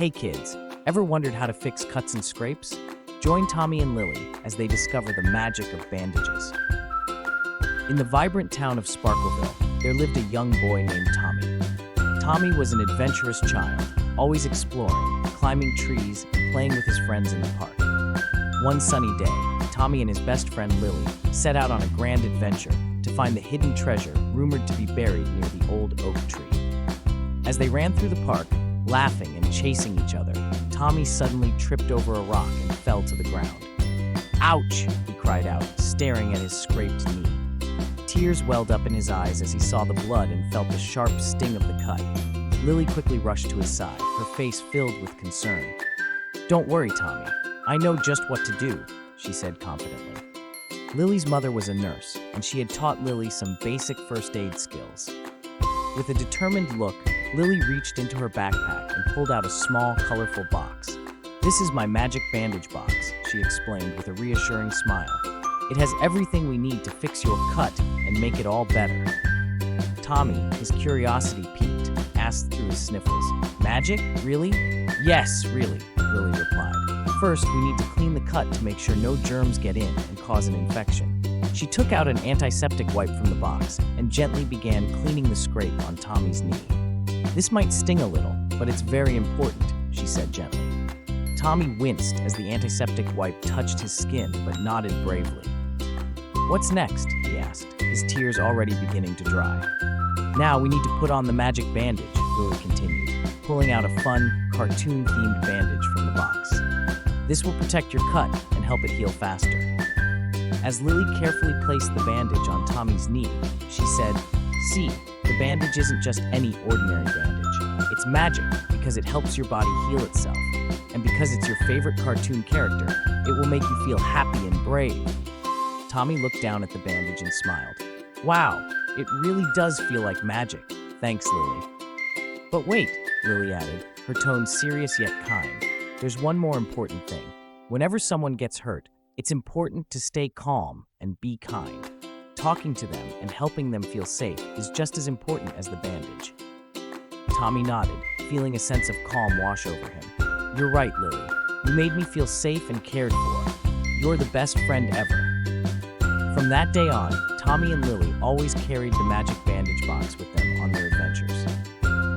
Hey kids, ever wondered how to fix cuts and scrapes? Join Tommy and Lily as they discover the magic of bandages. In the vibrant town of Sparkleville, there lived a young boy named Tommy. Tommy was an adventurous child, always exploring, climbing trees, and playing with his friends in the park. One sunny day, Tommy and his best friend Lily set out on a grand adventure to find the hidden treasure rumored to be buried near the old oak tree. As they ran through the park, laughing and chasing each other, Tommy suddenly tripped over a rock and fell to the ground. "Ouch!" he cried out, staring at his scraped knee. Tears welled up in his eyes as he saw the blood and felt the sharp sting of the cut. Lily quickly rushed to his side, her face filled with concern. "Don't worry, Tommy. I know just what to do," she said confidently. Lily's mother was a nurse, and she had taught Lily some basic first aid skills. With a determined look, Lily reached into her backpack and pulled out a small, colorful box. "This is my magic bandage box," she explained with a reassuring smile. "It has everything we need to fix your cut and make it all better." Tommy, his curiosity piqued, asked through his sniffles, "Magic? Really?" "Yes, really," Lily replied. "First, we need to clean the cut to make sure no germs get in and cause an infection." She took out an antiseptic wipe from the box and gently began cleaning the scrape on Tommy's knee. "This might sting a little, but it's very important," she said gently. Tommy winced as the antiseptic wipe touched his skin, but nodded bravely. "What's next?" he asked, his tears already beginning to dry. "Now we need to put on the magic bandage," Lily continued, pulling out a fun, cartoon-themed bandage from the box. "This will protect your cut and help it heal faster." As Lily carefully placed the bandage on Tommy's knee, she said, "See, the bandage isn't just any ordinary bandage. It's magic because it helps your body heal itself. And because it's your favorite cartoon character, it will make you feel happy and brave." Tommy looked down at the bandage and smiled. "Wow, it really does feel like magic. Thanks, Lily." "But wait," Lily added, her tone serious yet kind. "There's one more important thing. Whenever someone gets hurt, it's important to stay calm and be kind. Talking to them and helping them feel safe is just as important as the bandage." Tommy nodded, feeling a sense of calm wash over him. "You're right, Lily. You made me feel safe and cared for. You're the best friend ever." From that day on, Tommy and Lily always carried the magic bandage box with them on their adventures.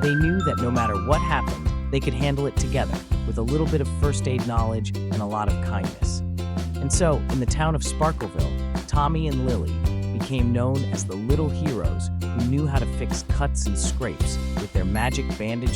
They knew that no matter what happened, they could handle it together with a little bit of first aid knowledge and a lot of kindness. And so, in the town of Sparkleville, Tommy and Lily became known as the little heroes who knew how to fix cuts and scrapes with their magic bandages